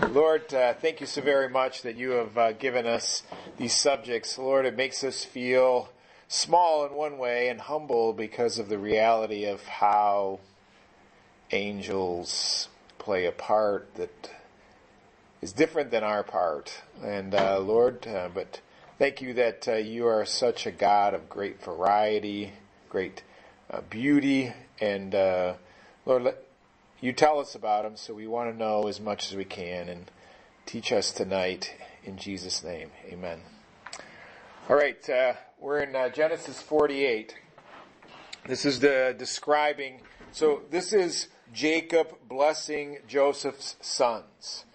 Lord, thank you so very much that you have given us these subjects. Lord, it makes us feel small in one way and humble because of the reality of how angels play a part that is different than our part. And Lord, but thank you that you are such a God of great variety, great beauty, and Lord, you tell us about them, so we want to know as much as we can, and teach us tonight in Jesus' name. Amen. All right, we're in Genesis 48. This is the describing. So this is Jacob blessing Joseph's sons,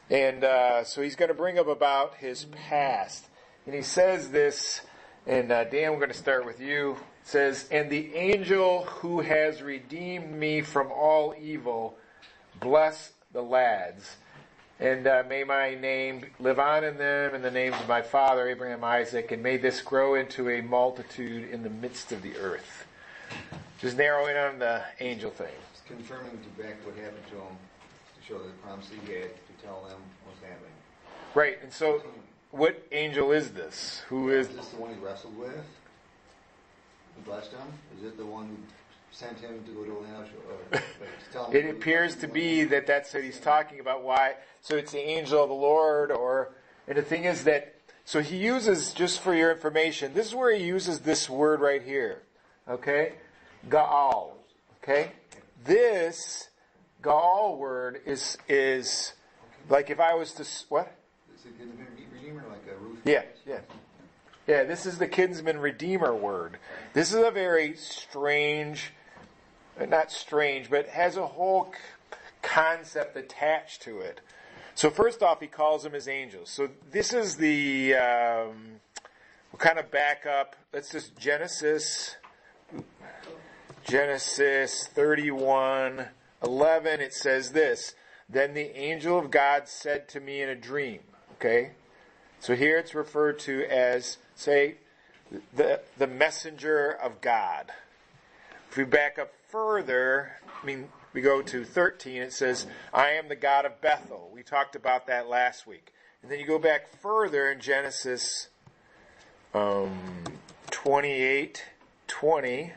and so he's going to bring up about his past, and he says this. And Dan, we're going to start with you. It says, "And the angel who has redeemed me from all evil, bless the lads. And may my name live on in them, in the names of my father, Abraham, Isaac, and may this grow into a multitude in the midst of the earth." Just narrowing on the angel thing. It's confirming back what happened to him, to show the promise he had to tell them what's happening. Right, and so what angel is this? Who is this the one he wrestled with? Who blessed him? Is it the one who sent him to go to land? It appears to be that that's what he's talking about. Why? So it's the angel of the Lord, and the thing is that, so he uses, just for your information, this is where he uses this word right here. Okay? Gaal. Okay? This Gaal word is like if I was to, what? Is it kinsman redeemer, like a roof? Yeah. Yeah, this is the kinsman redeemer word. This is a very strange, not strange, but has a whole concept attached to it. So first off, he calls them his angels. So this is the, we'll kind of back up. Let's just Genesis 31:11. It says this, "Then the angel of God said to me in a dream." Okay? So here it's referred to as, say, the messenger of God. If we back up further, we go to 13, it says, "I am the God of Bethel." We talked about that last week. And then you go back further in Genesis 28:20.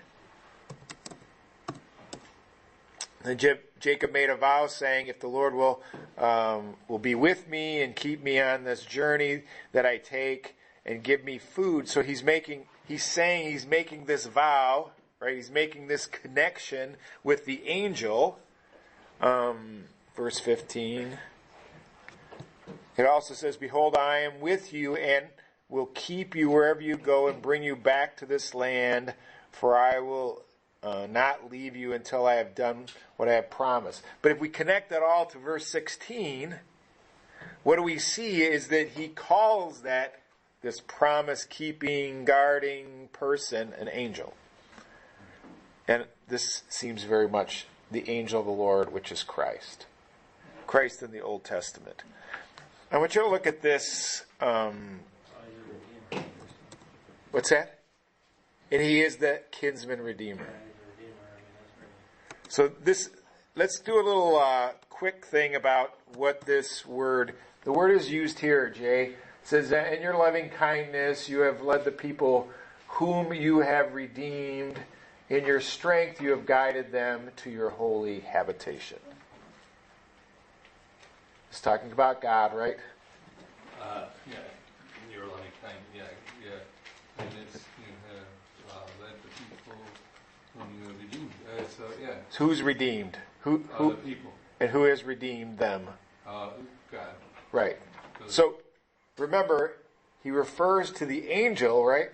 And Jacob made a vow saying, "If the Lord will be with me and keep me on this journey that I take and give me food." So he's making this vow, right? He's making this connection with the angel. Verse 15. It also says, "Behold, I am with you and will keep you wherever you go and bring you back to this land, for I will not leave you until I have done what I have promised." But if we connect that all to verse 16, what do we see is that he calls this promise-keeping, guarding person an angel. And this seems very much the angel of the Lord, which is Christ. Christ in the Old Testament. I want you to look at this. What's that? And he is the kinsman redeemer. So let's do a little quick thing about what this word, the word is used here, Jay. It says that in your loving kindness you have led the people whom you have redeemed. In your strength you have guided them to your holy habitation. It's talking about God, right? Yeah, in your loving kindness, yeah. And it's, you have led the people whom you have redeemed. So who's redeemed? Who the people. And who has redeemed them? God. Right. So, remember, he refers to the angel, right?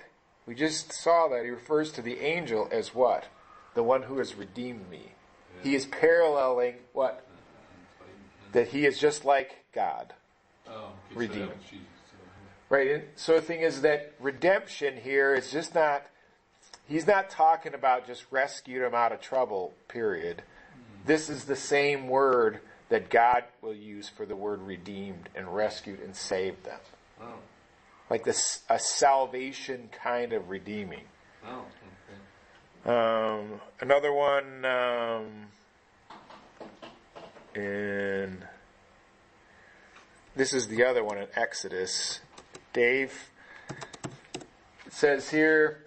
We just saw that. He refers to the angel as what? The one who has redeemed me. Yeah. He is paralleling what? That he is just like God. Redeemed. Right. And so the thing is that redemption here is just not, he's not talking about just rescued him out of trouble, period. This is the same word that God will use for the word redeemed and rescued and saved them. Oh. Like this, a salvation kind of redeeming. Oh, okay. Another one in this is the other one in Exodus. Dave, it says here,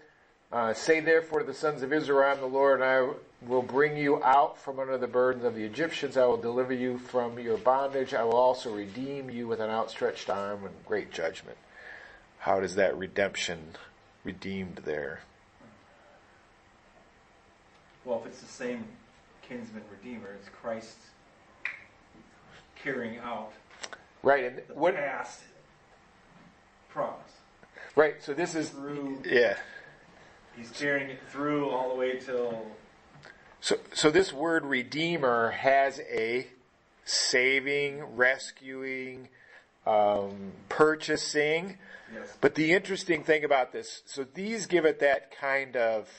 say therefore to the sons of Israel, I am the Lord, and I will bring you out from under the burdens of the Egyptians. I will deliver you from your bondage. I will also redeem you with an outstretched arm and great judgment. How does that redemption redeemed there? Well, if it's the same kinsman redeemer, it's Christ carrying out Right, and the what past promise. Right, so this is Through, yeah. he's carrying it through all the way till. So this word redeemer has a saving, rescuing, purchasing. Yes. But the interesting thing about this, so these give it that kind of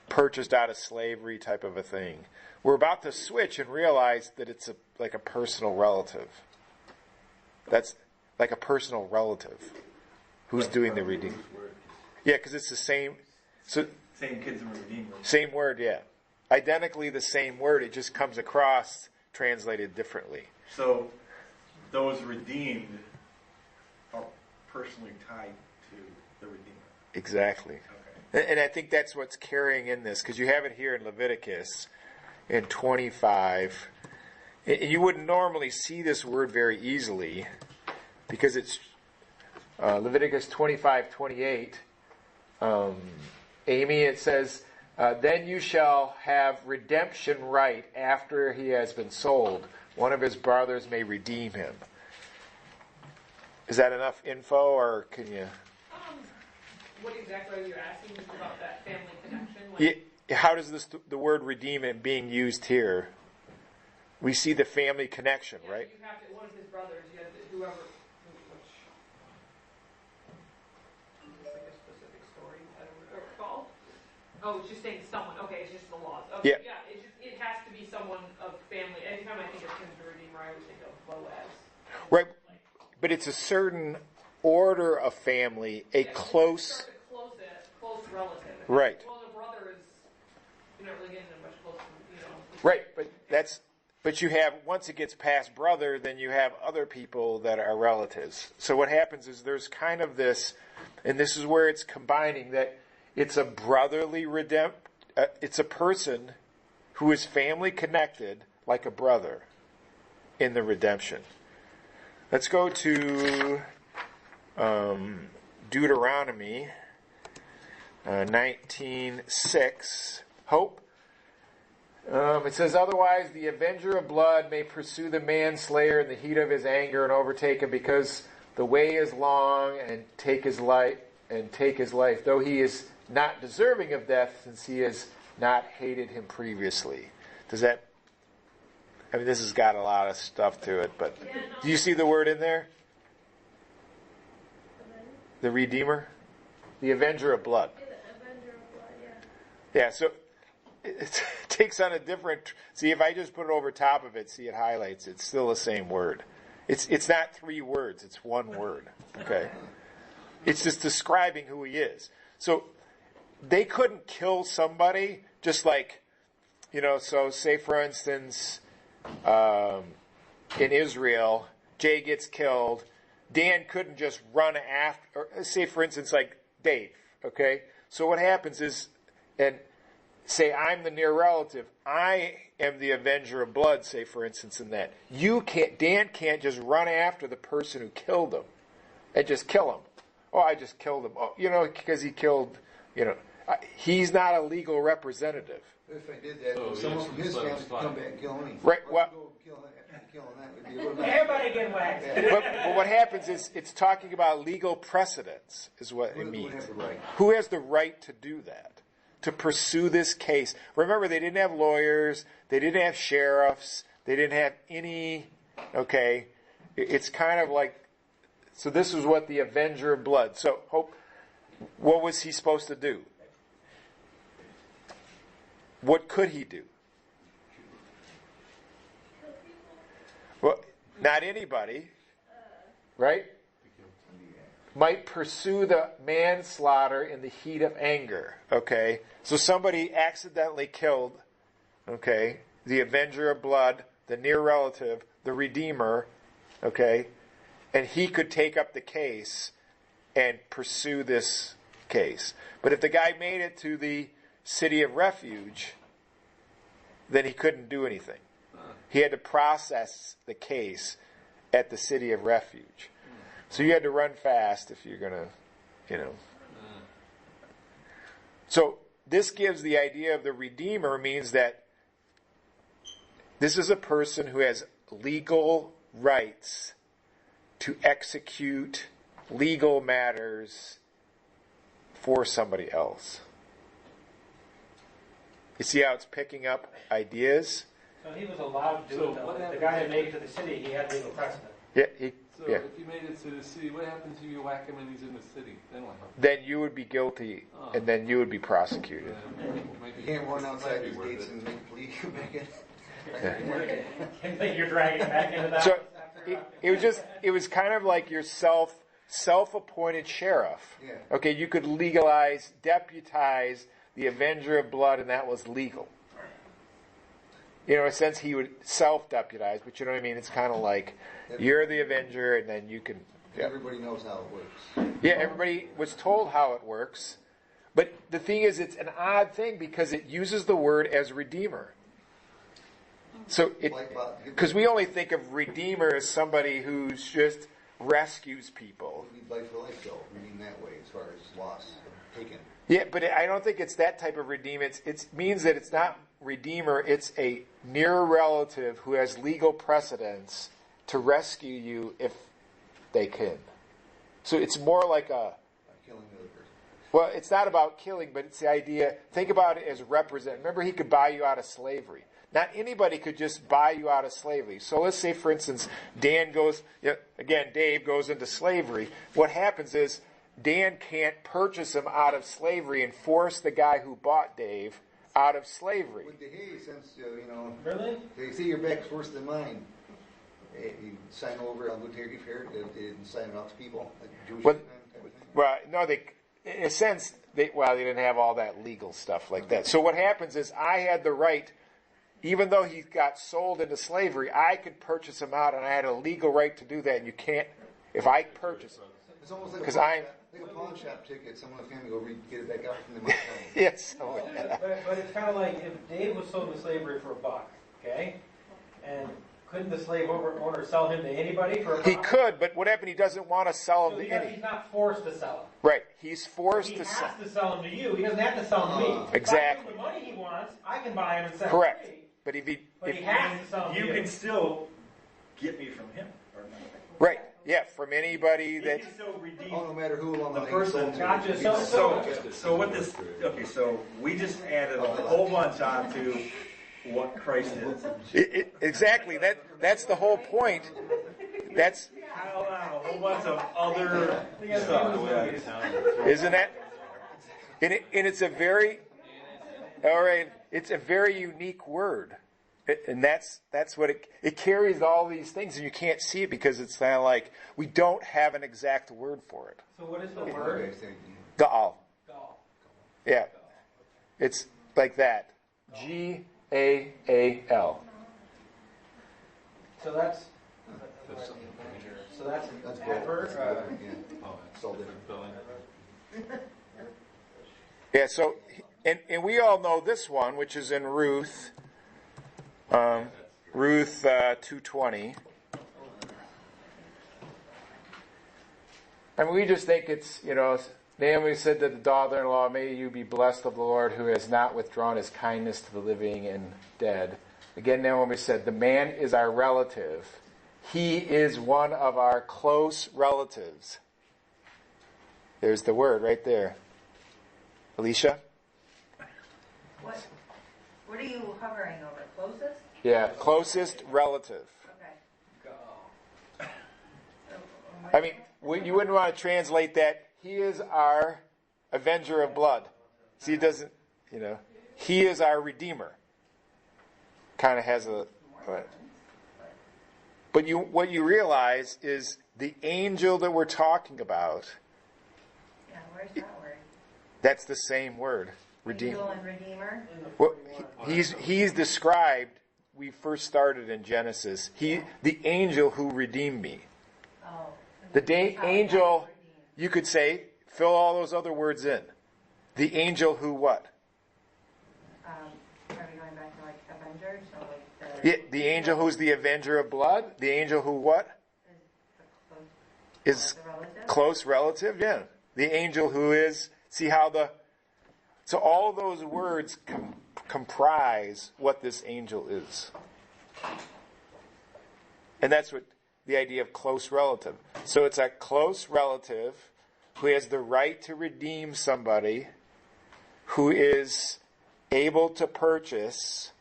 purchased out of slavery type of a thing. We're about to switch and realize that it's like a personal relative. That's like a personal relative who's doing the redeeming. Yeah, because it's the same. So Same kinsman redeemer. same word, yeah. Identically the same word. It just comes across translated differently. So those redeemed are personally tied to the redeemer. Exactly. Okay. And I think that's what's carrying in this, because you have it here in Leviticus in 25. And you wouldn't normally see this word very easily, because it's Leviticus 25:28. Amy, it says, then you shall have redemption right after he has been sold. One of his brothers may redeem him. Is that enough info, or can you... What exactly are you asking just about that family connection? Yeah, how does the word redeem it being used here? We see the family connection, right? You have to, one of his brothers, you have to, whoever, which, it's like a specific story, I don't recall. Oh, it's just saying someone, okay, it's just the laws. Okay, Yeah. It has to be someone of family. Anytime I think of kinsman redeemer, I always think of Boaz. Right, but it's a certain order of family, a close... Close relative. Right. Well, the brother is, you're not really getting much closer, Right, but you have, once it gets past brother, then you have other people that are relatives. So what happens is there's kind of this, and this is where it's combining, that it's a brotherly it's a person who is family connected like a brother in the redemption. Let's go to Deuteronomy 19:6. Hope. It says, otherwise the avenger of blood may pursue the manslayer in the heat of his anger and overtake him, because the way is long, and take his life, though he is not deserving of death, since he has not hated him previously. Does that... I mean, this has got a lot of stuff to it, but do you see the word in there? The Redeemer? The Avenger of Blood. Yeah, the Avenger of Blood, Yeah, so it takes on a different... See, if I just put it over top of it, see it highlights, it's still the same word. It's not three words, it's one word. Okay? It's just describing who he is. So they couldn't kill somebody just like, so say for instance, in Israel, Jay gets killed. Dan couldn't just run after, or say for instance like Dave, okay? So what happens is, and say I'm the near relative, I am the avenger of blood, say for instance in that. Dan can't just run after the person who killed him and just kill him. Oh, I just killed him. Oh, because he killed, he's not a legal representative. If I did that, someone from his family could come back and kill me. Right, well... Killing that would be a little bit... Everybody get waxed. But what happens is it's talking about legal precedence is what it means. Who has the right to do that? To pursue this case? Remember, they didn't have lawyers. They didn't have sheriffs. They didn't have any... Okay? It's kind of like... So this is what the Avenger of Blood... So, Hope, what was he supposed to do? What could he do? Well, not anybody, right? Might pursue the manslaughter in the heat of anger, okay? So somebody accidentally killed, okay, the Avenger of Blood, the near relative, the Redeemer, okay? And he could take up the case and pursue this case. But if the guy made it to the city of refuge, then he couldn't do anything. He had to process the case at the city of refuge. So you had to run fast if you're going to, So this gives the idea of the Redeemer, means that this is a person who has legal rights to execute legal matters for somebody else. You see how it's picking up ideas? So he was allowed to do it, though. The guy that made it to the city, he had legal precedent. Yeah. So if you made it to the city, what happens if you whack him and he's in the city? Then what happens? Then you would be guilty, and then you would be prosecuted. You can't run outside these gates and make a plea. Make it. You think you're dragging him back into that? So it was kind of like your self-appointed sheriff. Yeah. Okay, you could deputize the avenger of blood, and that was legal. In a sense, he would self-deputize, but you know what I mean? It's kind of like you're the avenger, and then you can... Yeah. Everybody knows how it works. Yeah, everybody was told how it works. But the thing is, it's an odd thing because it uses the word as redeemer. So, because we only think of redeemer as somebody who's just rescues people. It would be life for life, though, redeem that way, as far as loss taken. Yeah, but I don't think it's that type of redeem. It means that it's not redeemer, it's a near relative who has legal precedence to rescue you if they can. So it's more like Killing the other person. well, it's not about killing, but it's the idea, think about it as represent. Remember, he could buy you out of slavery. Not anybody could just buy you out of slavery. So let's say, for instance, Dave goes into slavery. What happens is Dan can't purchase him out of slavery and force the guy who bought Dave out of slavery. With the since, Really? they say your back's worse than mine. You sign over, I'll go take you fair. They didn't sign it off to people. Like Jewish Well, type of thing. Well, no, in a sense, they didn't have all that legal stuff like that. So what happens is I had the right, even though he got sold into slavery, I could purchase him out, and I had a legal right to do that. And you can't, if I purchase him. It's almost like a pawn shop ticket. Someone in the family go get it back out from the money. Yes. But it's kind of like if Dave was sold into slavery for $1, okay? And couldn't the slave owner sell him to anybody for $1? He could, but what happened? He doesn't want to sell him So to any. he's not forced to sell him. Right. He's forced He to sell. has to sell him to you. He doesn't have to sell him to me. Exactly. If I give him the money he wants, I can buy him and sell Correct. him to me. But if he has to sell him to You you. can still get me from him. Or not. right. Yeah, from anybody You that can still redeem No matter who along the line person. sold to. Gotcha. So what this? Okay, so we just added a whole bunch onto what Christ is. exactly. That's the whole point. That's Pile on a whole bunch of other stuff. isn't that? And it's a very it's a very unique word. And that's what it carries all these things, and you can't see it because it's kind of like we don't have an exact word for it. So what is the word? Gaal. Gaal. Yeah. It's like that. Gaal. So that's That's an good. adverb. That's good. Yeah. Sold it. Yeah, so and we all know this one, which is in Ruth 2:20. I mean, we just think it's, Naomi said to the daughter-in-law, "May you be blessed of the Lord, who has not withdrawn his kindness to the living and dead." Again, Naomi said, "The man is our relative. He is one of our close relatives." There's the word right there. Alicia? What are you hovering over? Closest? Yeah, closest relative. Okay. I mean, you wouldn't want to translate that, "He is our avenger of blood." See, it doesn't, "He is our redeemer." Kind of has a... But what you realize is the angel that we're talking about, Yeah, where's that word? that's the same word, redeemer. Angel and Redeemer? Well, he's described we first started in Genesis. The angel who redeemed me. Oh. Angel, you could say, fill all those other words in. The angel who what? Are we going back to like Avengers? So like The angel who's the avenger of blood. The angel who what? Is the relative? close relative, yeah. The angel who is, see how so all those words comprise what this angel is. And that's what the idea of close relative. So it's a close relative who has the right to redeem somebody, who is able to purchase,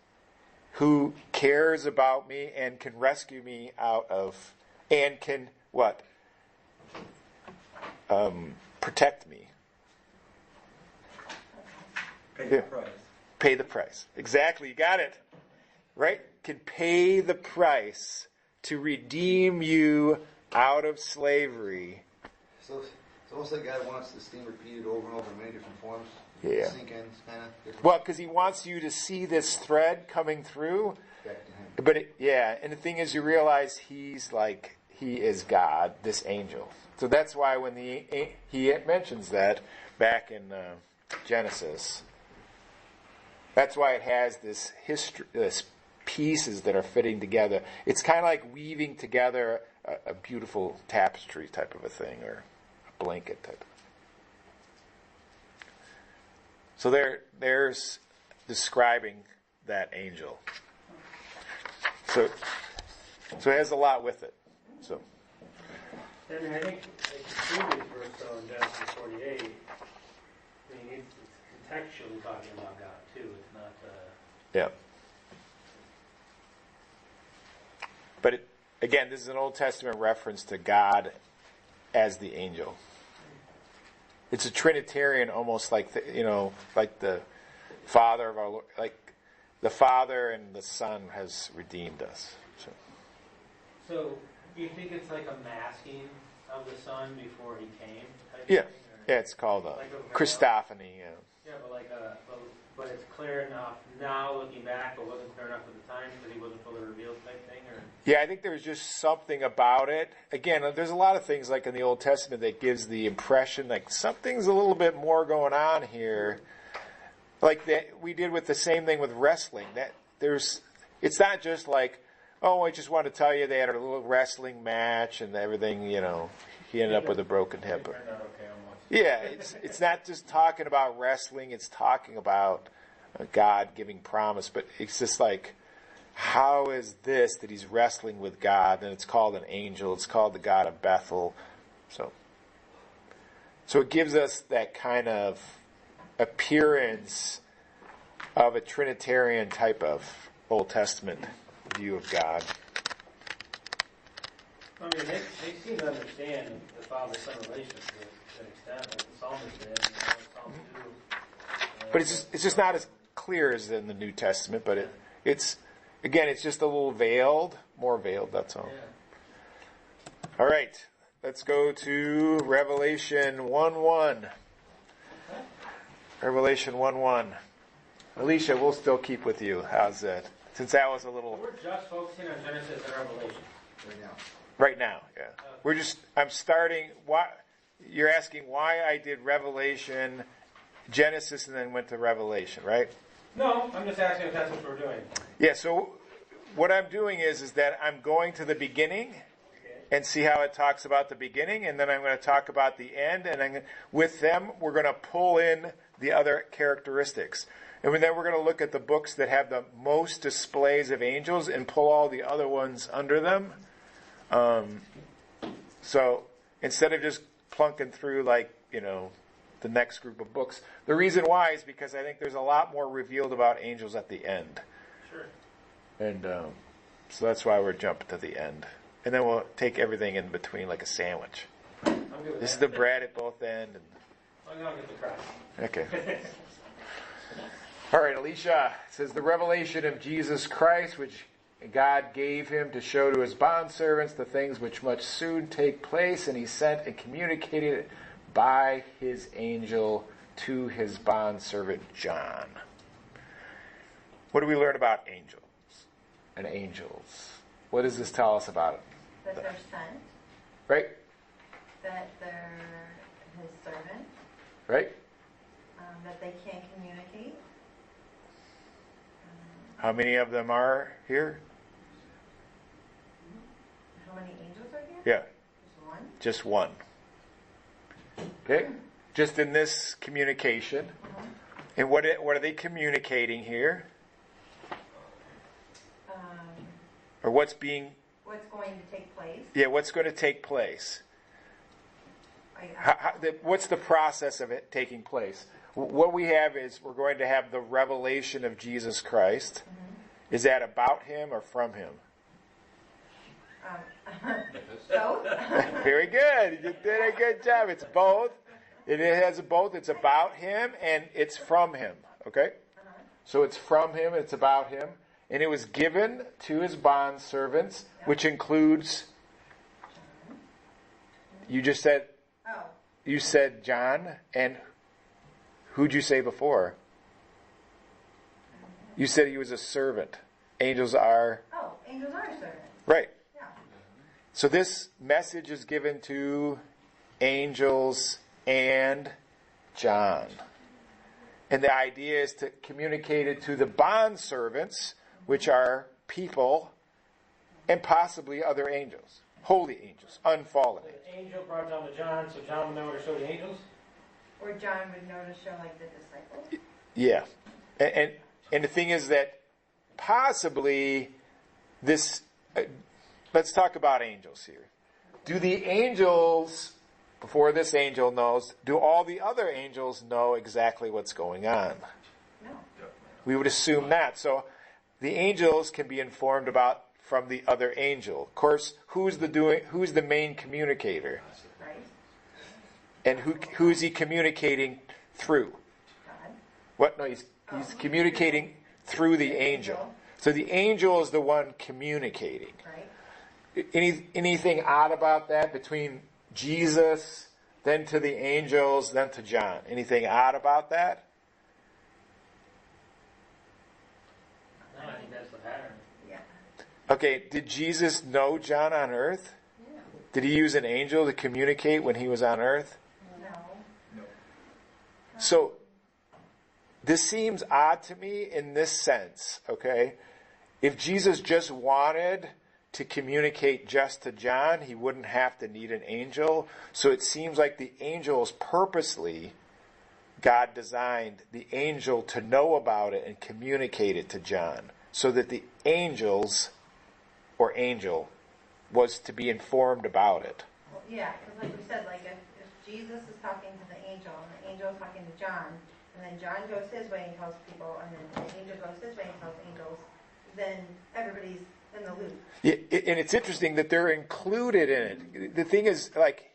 who cares about me and can rescue me out of, and can what? Protect me. Pay the price. Pay the price. Exactly, you got it. Right? Can pay the price to redeem you out of slavery. So it's almost like God wants this thing repeated over and over in many different forms. Yeah. Sink in, kind of. Well, because he wants you to see this thread coming through. Back to him. But and the thing is, you realize he is God, this angel. So that's why when he mentions that back in Genesis, that's why it has this history, this pieces that are fitting together. It's kind of like weaving together a beautiful tapestry type of a thing, or a blanket type. So there's describing that angel. So it has a lot with it. So. And I think the previous verse, though, in Genesis 48, I mean, it's contextually talking about God, too. It's not... Yeah. But again, this is an Old Testament reference to God as the angel. It's a Trinitarian, almost like the Father of our Lord, like the Father and the Son has redeemed us. So do you think it's like a masking of the Son before he came? Yeah, it's called Christophany. Yeah. Yeah, but it's clear enough now looking back, but wasn't clear enough at the time because he wasn't fully revealed type thing, or? Yeah, I think there's just something about it. Again, there's a lot of things like in the Old Testament that gives the impression like something's a little bit more going on here. Like that we did with the same thing with wrestling. It's not just like, oh, I just want to tell you they had a little wrestling match and everything, he ended up with a broken hip. Yeah, it's not just talking about wrestling, it's talking about God giving promise, but it's just like, how is this that he's wrestling with God? And it's called an angel, it's called the God of Bethel. So it gives us that kind of appearance of a Trinitarian type of Old Testament view of God. I mean, they seem to understand the Father-Son relationship to an extent, like the Psalmist did, and Psalms do. But it's just not as clear as in the New Testament, but it's just a little more veiled, that's all. Yeah. All right, let's go to Revelation 1:1. Revelation 1:1. Alicia, we'll still keep with you. How's that? Since that was a little... We're just focusing on Genesis and Revelation. Right now, yeah. I'm starting... You're asking why I did Revelation, Genesis, and then went to Revelation, right? No, I'm just asking if that's what we're doing. Yeah, so what I'm doing is that I'm going to the beginning and see how it talks about the beginning, and then I'm going to talk about the end, and with them, we're going to pull in the other characteristics. And then we're going to look at the books that have the most displays of angels and pull all the other ones under them. So instead of just plunking through the next group of books, the reason why is because I think there's a lot more revealed about angels at the end. Sure. And so that's why we're jumping to the end. And then we'll take everything in between like a sandwich. I'm good with This that. is the bread at both ends. I'm going to get the crust. Okay. All right, Alicia. It says, the revelation of Jesus Christ, which God gave him to show to his bondservants the things which must soon take place, and he sent and communicated it by his angel to his bondservant John. What do we learn about angels? and angels. What does this tell us about it? That they're sent, Right? that they're his servant, Right? that they can communicate. How many of them are here? How many angels are here? Yeah, Just one. just one. Okay? Just in this communication. And what are they communicating here? Or what's going to take place? Yeah, what's going to take place? I What's the process of it taking place? What we have is we're going to have the revelation of Jesus Christ. Is that about him or from him? both. Very good. You did a good job. It's both. It has both. It's about him and it's from him. Okay? So it's from him, it's about him. And it was given to his bondservants, which includes, you just said, you said John, and who'd you say before? You said he was a servant. Angels are... Angels are servants. Right. Yeah. So this message is given to angels and John. And the idea is to communicate it to the bondservants, which are people, and possibly other angels. Holy angels, unfallen angels. The angel brought down to John, so John would know to show the angels? Or John would know to show like the disciples. Yeah. And the thing is that possibly this... let's talk about angels here. Do the angels, before this angel knows, do all the other angels know exactly what's going on? No. We would assume not. So the angels can be informed about from the other angel. Of course, who's the main communicator? Right. And who is he communicating through? God. What? No, he's communicating through the angel. So the angel is the one communicating. Right. Anything odd about that between Jesus, then to the angels, then to John? Anything odd about that? No, I think that's the pattern. Yeah. Okay, did Jesus know John on earth? Yeah. Did he use an angel to communicate when he was on earth? No. So, this seems odd to me in this sense, okay? If Jesus just wanted to communicate just to John, he wouldn't have to need an angel. So it seems like the angels purposely, God designed the angel to know about it and communicate it to John. So that the angels, or angel, was to be informed about it. Well, yeah, because like we said, like if Jesus is talking to the angel, and the angel is talking to John, and then John goes his way and tells people, and then the angel goes his way and tells angels, then everybody's in the loop. Yeah, and it's interesting that they're included in it. The thing is, like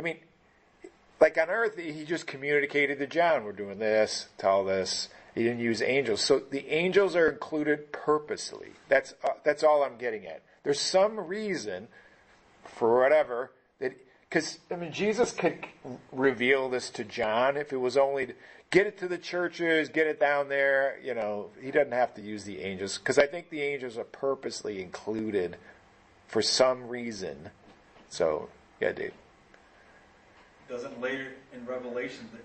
on earth, he just communicated to John, we're doing this, tell this. He didn't use angels. So the angels are included purposely. That's all I'm getting at. There's some reason, for whatever, that... Because, Jesus could reveal this to John if it was only to get it to the churches, get it down there. He doesn't have to use the angels. Because I think the angels are purposely included for some reason. So, yeah, Dave. Doesn't later in Revelation that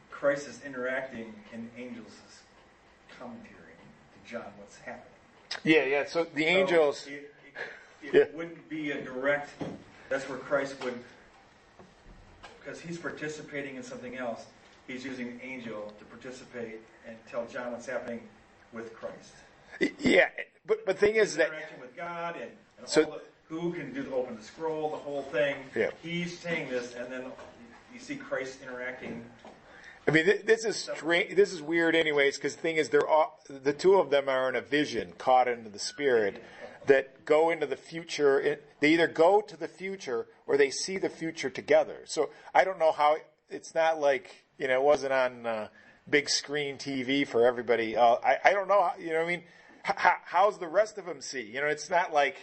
Christ is interacting in angels' commentary to John what's happening. Yeah. So the angels... It wouldn't be a direct... That's where Christ would... Because he's participating in something else. He's using an angel to participate and tell John what's happening with Christ. Yeah, but the thing is that... Interacting with God and So, all who can open the scroll, the whole thing. Yeah. He's saying this, and then you see Christ interacting. This is strange. This is weird, anyways. Because the thing is, the two of them are in a vision, caught into the spirit, that go into the future. They either go to the future or they see the future together. So I don't know how. It's not like it wasn't on big screen TV for everybody. I don't know. How's the rest of them see? It's not like.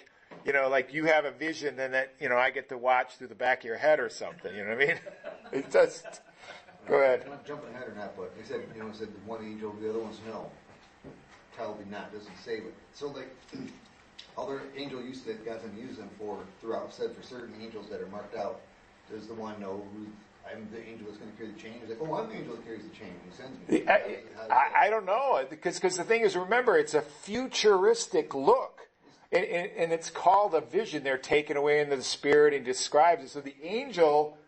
Like you have a vision and that, I get to watch through the back of your head or something, you know what I mean? It just, go ahead. I'm not jumping ahead or not, but they said, said one angel, the other one's no. probably not, doesn't say, but, so like, other angel use that God's going to use them for, throughout, said for certain angels that are marked out, does the one know who, I'm the angel that's going to carry the chain? He's like, oh, I'm the angel that carries the chain. He sends me. I don't know, because the thing is, remember, it's a futuristic look. And it's called a vision. They're taken away into the spirit and describes it. So the angel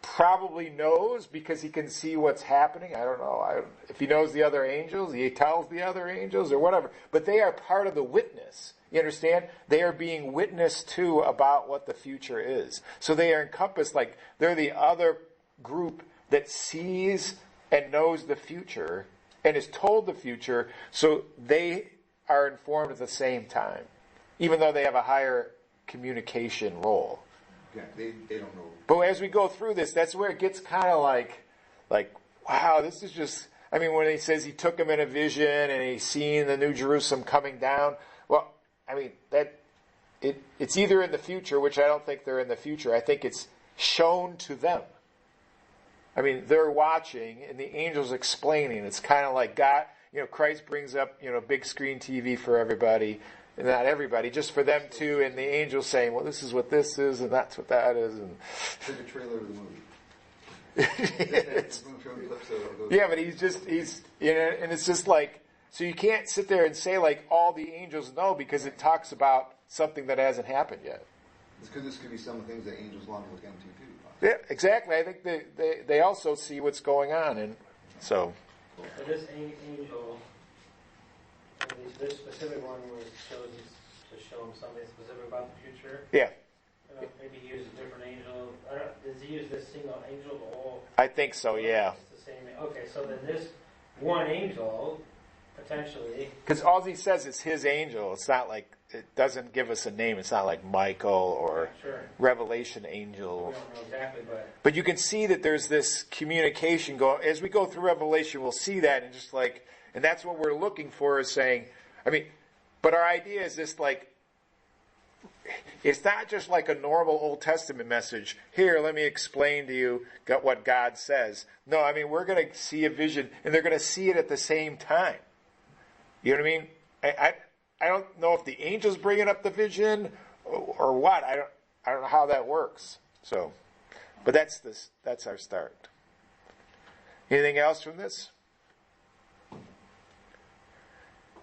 probably knows because he can see what's happening. I don't know. If he knows the other angels, he tells the other angels or whatever. But they are part of the witness. You understand? They are being witnessed to about what the future is. So they are encompassed, like they're the other group that sees and knows the future and is told the future. So they are informed at the same time, even though they have a higher communication role. Yeah, they don't know. But as we go through this, that's where it gets kind of like, wow, this is just, I mean, when he says he took him in a vision and he's seen the New Jerusalem coming down, well, I mean, it's either in the future, which I don't think they're in the future. I think it's shown to them. I mean, they're watching and the angel's explaining. It's kind of like God, Christ brings up, big screen TV for everybody. Not everybody, just for them too, and the angel's saying, well, this is what this is, and that's what that is. And it's like a trailer of the movie. Yeah, but he's and it's just like, so you can't sit there and say like all the angels know, because it talks about something that hasn't happened yet. This could be some of the things that angels long to look into too. Yeah, exactly. I think they also see what's going on, and so. So this angel, this specific one was chosen to show him something specific about the future. Yeah. Maybe he used a different angel. Does he use this single angel? I think so. Yeah. It's the same. Okay, so then this one angel potentially. Because all he says is his angel. It's not like, it doesn't give us a name. It's not like Michael or Revelation angel. We don't know exactly, but you can see that there's this communication going. As we go through Revelation, we'll see that, and just like, and that's what we're looking for, is saying, I mean, but our idea is this, like, it's not just like a normal Old Testament message. Here, let me explain to you what God says. No, I mean, we're going to see a vision, and they're going to see it at the same time. You know what I mean? I don't know if the angel's bringing up the vision or what. I don't know how that works. So, but that's our start. Anything else from this?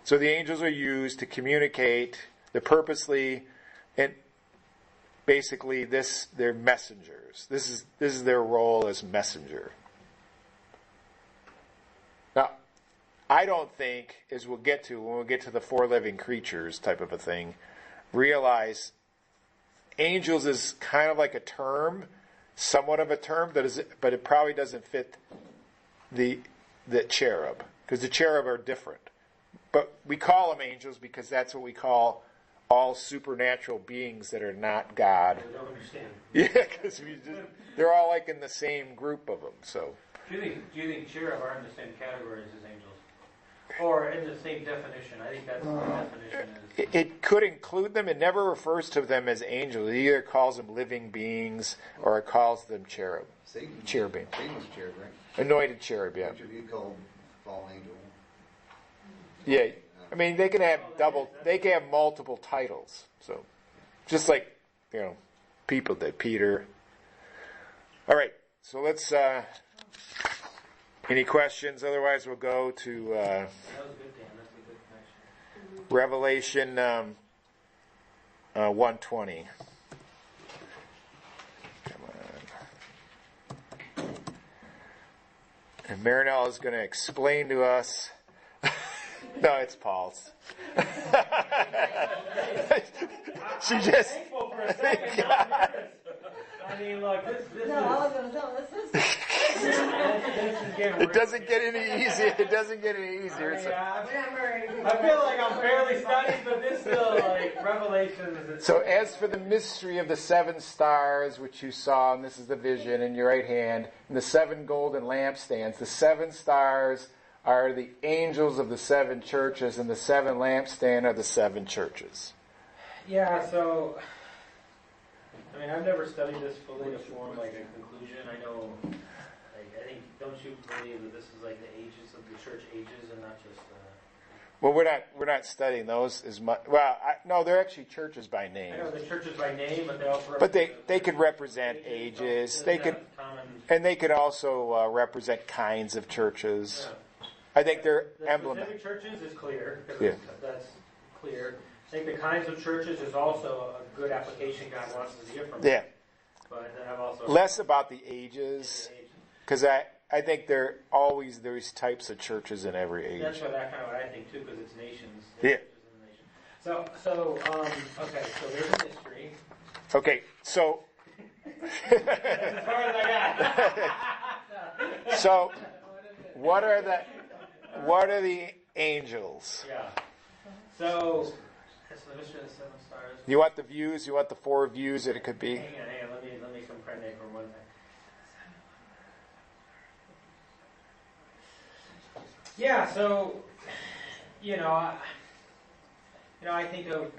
So the angels are used to communicate. They're purposely, and basically they're messengers. This is their role as messenger. Now, I don't think, as when we get to the four living creatures type of a thing, realize angels is kind of like a term, somewhat of a term, but it probably doesn't fit the cherub, because the cherub are different. But we call them angels because that's what we call all supernatural beings that are not God. I don't understand. Yeah, because they're all like in the same group of them. So. Do you think cherub are in the same categories as angels, or in the same definition? I think that's what the definition is. It could include them. It never refers to them as angels. It either calls them living beings or it calls them cherub. Cherubim. Satan was cherub, right? Anointed cherub, yeah. What should be called fallen angel? Yeah, I mean they can have multiple titles. So, just like people did. Peter. All right, so let's. Any questions? Otherwise, we'll go to That was good, Dan. That's a good connection. Revelation 1:20. Come on. And Marinelle is going to explain to us. No, it's Paul's. She just. Thankful for a second. Now I'm nervous. I mean, look, this No, I was going to tell this is. this is getting It doesn't get any easier. It doesn't get any easier. It's I feel like I'm barely studying, but this still, like, Revelation is. So as for the mystery of the 7 stars, which you saw, and this is the vision in your right hand, and the 7 golden lampstands, the 7 stars are the angels of the 7 churches, and the 7 lampstand are the 7 churches. Yeah, so, I mean, I've never studied this fully to form, like, a conclusion. I know, like, I think, don't you believe that this is, like, the ages of the church ages and not just Well, we're not studying those as much. Well, no, they're actually churches by name. I know the churches by name, but they also But represent they could represent ages. They could, and they could also represent kinds of churches. Yeah. I think they're The emblematic. specific churches is clear, because Yeah. that's clear. I think the kinds of churches is also a good application God wants us to hear from. Yeah. But then I've also Less about the ages, because I think there are always there's types of churches in every age. That's what I think too, because it's nations. Yeah. Churches in the nation. Okay, so there's a history. Okay, so That's as far as I got. so what are the angels? Yeah. So that's the history of the seven stars. You want the views? You want the 4 views that it could be? Hang on. Let me compare for one thing. Yeah. So, I think of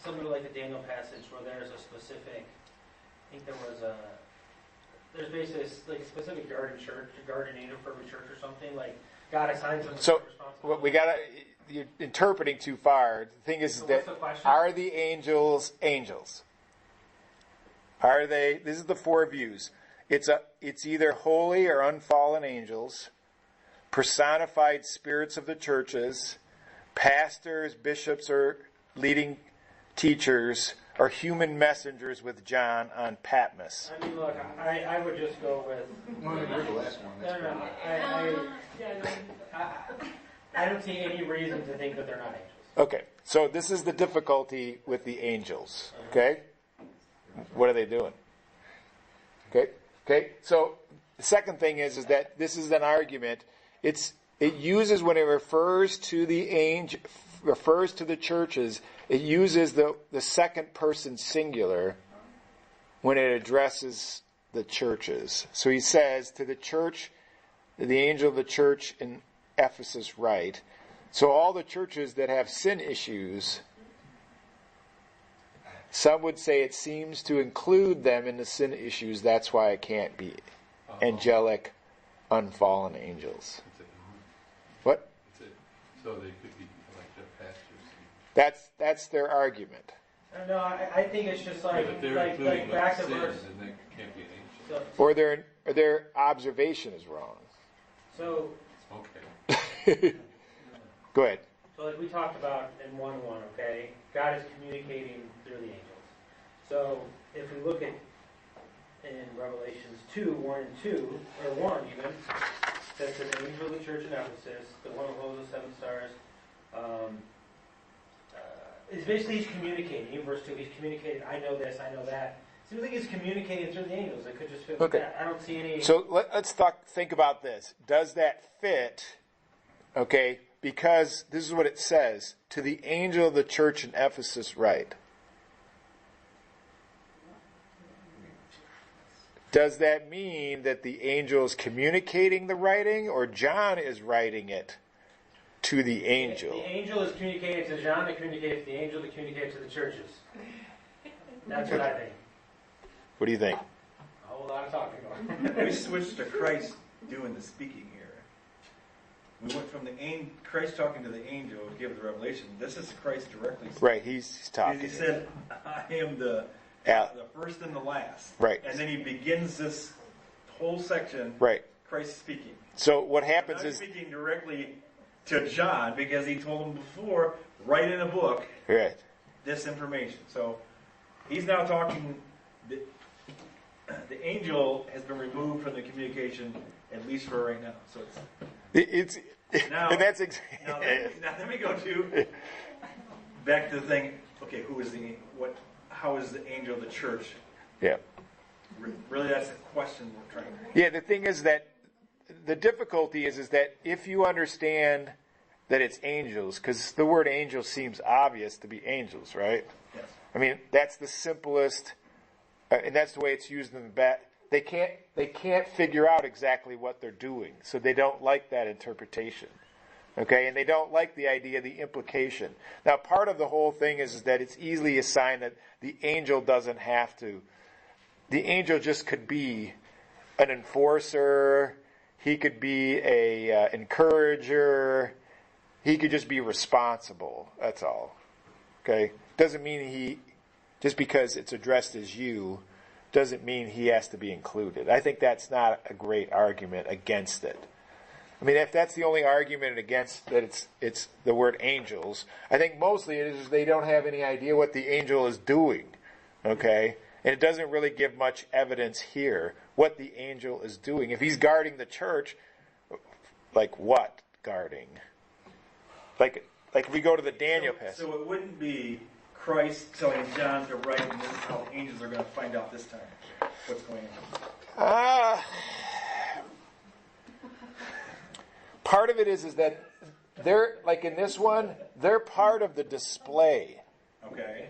something like the Daniel passage where there's a specific. I think there's basically like a specific guardian angel for every church or something. Like God assigns them. So what you're interpreting too far. The thing is that are the angels angels? Are they? This is the 4 views. It's either holy or unfallen angels, personified spirits of the churches, pastors, bishops, or leading teachers, or human messengers with John on Patmos. I mean, look, I would just go with. No, you're the last one. I don't see any reason to think that they're not angels. Okay, so this is the difficulty with the angels. Okay, what are they doing? Okay. So the second thing is that this is an argument. It uses when it refers to the churches. It uses the second person singular when it addresses the churches. So he says to the church, the angel of the church in Ephesus write. So all the churches that have sin issues, some would say it seems to include them in the sin issues. That's why it can't be angelic, unfallen angels. What? So they could be like their pastors. That's their argument. No, I think it's just like back to sin, verse. then they can't be an angel. Or their observation is wrong. So Okay. Go ahead. So like we talked about in 1:1, okay? God is communicating through the angels. So if we look at in Revelations 2:1 and 2, or 1 even, that to the angel of the church in Ephesus, the one who holds the 7 stars, is basically he's communicating. In verse 2, he's communicating, I know this, I know that. It seems like he's communicating through the angels. It could just fit with that. I don't see any... So let's think about this. Does that fit? Okay, because this is what it says. To the angel of the church in Ephesus write. Does that mean that the angel is communicating the writing, or John is writing it to the angel? The angel is communicating to John, that communicates to the angel, that communicates to the churches. That's what I think. What do you think? A whole lot of talking going on. We switched to Christ doing the speaking here. We went from Christ talking to the angel to give the revelation. This is Christ directly speaking. Right, he's talking. He said, I am the first and the last. Right. And then he begins this whole section, Right. Christ speaking. So what happens Now he's is... speaking directly to John because he told him before, write in a book Right. this information. So he's now talking... The angel has been removed from the communication, at least for right now. So It's now, and that's now let me go to back to the thing. Okay, how is the angel of the church? Yeah. Really, that's the question we're trying to. Yeah, the thing is that the difficulty is that if you understand that it's angels, because the word angel seems obvious to be angels, right? Yes. I mean, that's the simplest, and that's the way it's used in the bat. They can't figure out exactly what they're doing, so they don't like that interpretation. Okay, and they don't like the idea, the implication. Now, part of the whole thing is that it's easily assigned that the angel doesn't have to. The angel just could be an enforcer. He could be a encourager. He could just be responsible. That's all. Okay? Doesn't mean just because it's addressed as you, doesn't mean he has to be included. I think that's not a great argument against it. I mean, if that's the only argument against that it's the word angels, I think mostly it is they don't have any idea what the angel is doing. Okay? And it doesn't really give much evidence here what the angel is doing. If he's guarding the church, like what guarding? Like if we go to the Daniel passage. So it wouldn't be Christ telling John to write, and this is how angels are going to find out this time what's going on. Part of it is that they're, like in this one, they're part of the display Okay.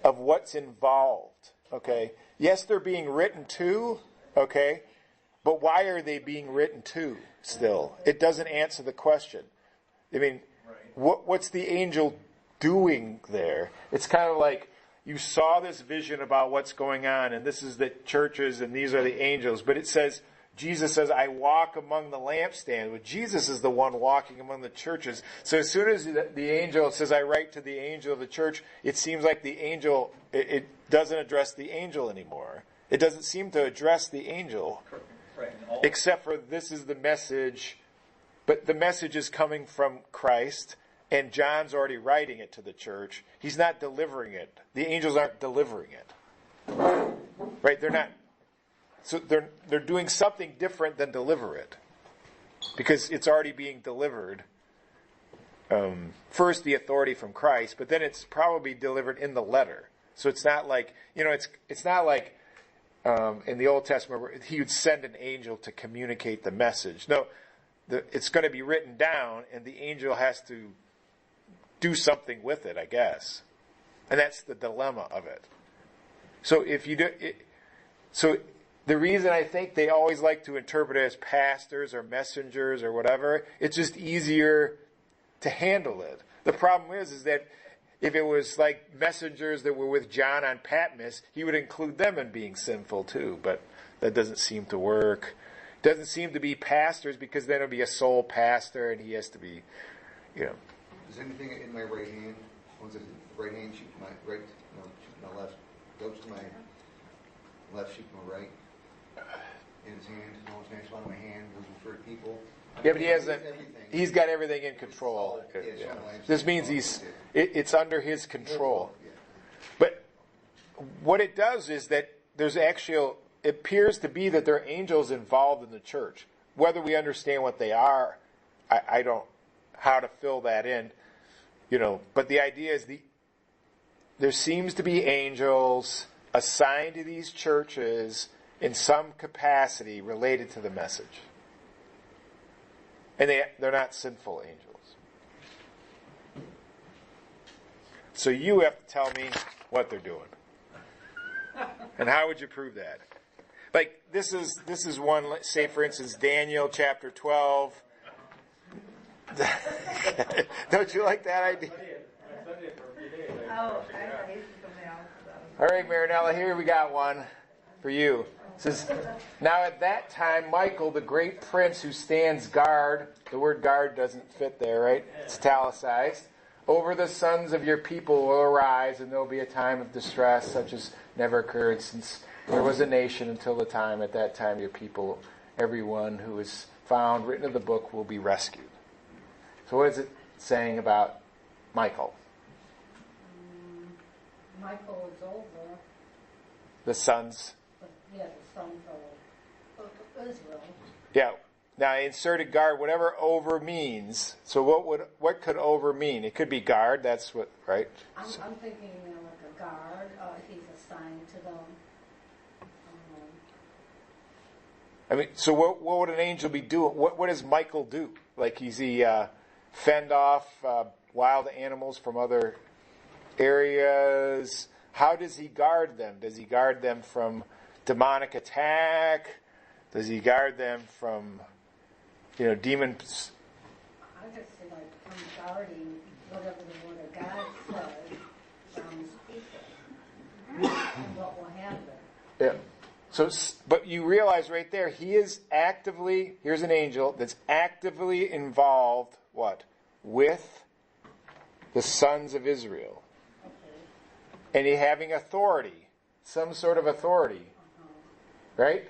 of what's involved. Okay? Yes, they're being written to, okay? But why are they being written to still? It doesn't answer the question. I mean, what's the angel doing there? It's kind of like you saw this vision about what's going on, and this is the churches, and these are the angels. But it says, Jesus says, I walk among the lampstands. Well, Jesus is the one walking among the churches. So as soon as the angel says, I write to the angel of the church, it seems like the angel, it doesn't address the angel anymore. It doesn't seem to address the angel. Right. Except for this is the message, but the message is coming from Christ, and John's already writing it to the church. He's not delivering it. The angels aren't delivering it. Right? They're not. So they're doing something different than deliver it. Because it's already being delivered. First the authority from Christ, but then it's probably delivered in the letter. So it's not like, it's not like in the Old Testament where he would send an angel to communicate the message. No, it's going to be written down, and the angel has to do something with it, I guess. And that's the dilemma of it. So if you do, the reason I think they always like to interpret it as pastors or messengers or whatever, it's just easier to handle it. The problem is that if it was like messengers that were with John on Patmos, he would include them in being sinful too. But that doesn't seem to work. It doesn't seem to be pastors, because then it'll be a sole pastor, and he has to be, Is anything in my right hand? Once it's right hand, shoot my right, no, shoot my left. Goes to my left, shoot my right. In his hand, no one's next one in my hand. Those are for people. Yeah, but he's got everything in control. Yeah. This means it's under his control. But what it does is that it appears to be that there are angels involved in the church. Whether we understand what they are, I don't, how to fill that in, but the idea is there seems to be angels assigned to these churches in some capacity related to the message. And they're not sinful angels. So you have to tell me what they're doing. And how would you prove that? Like, this is one, say for instance, Daniel chapter 12. Don't you like that idea? Oh, I used to something else. All right, Marinella, here we got one for you. It says, now at that time, Michael, the great prince who stands guard, the word guard doesn't fit there, right? It's italicized. Over the sons of your people will arise, and there will be a time of distress such as never occurred since there was a nation until the time. At that time, your people, everyone who is found written in the book, will be rescued. So what is it saying about Michael? Michael is over. The sons. The sons of Israel. Yeah. Now, inserted guard, whatever over means. So what could over mean? It could be guard. That's what, right? I'm thinking like a guard. He's assigned to them. I mean, so what would an angel be doing? What does Michael do? Like, is he fend off wild animals from other areas? How does he guard them? Does he guard them from demonic attack? Does he guard them from, demons? I just say like I'm guarding whatever the word of God says from his people and what will happen. Yeah. So, but you realize right there, he is actively, here's an angel that's actively involved, what? with the sons of Israel. And he having authority, some sort of authority, right?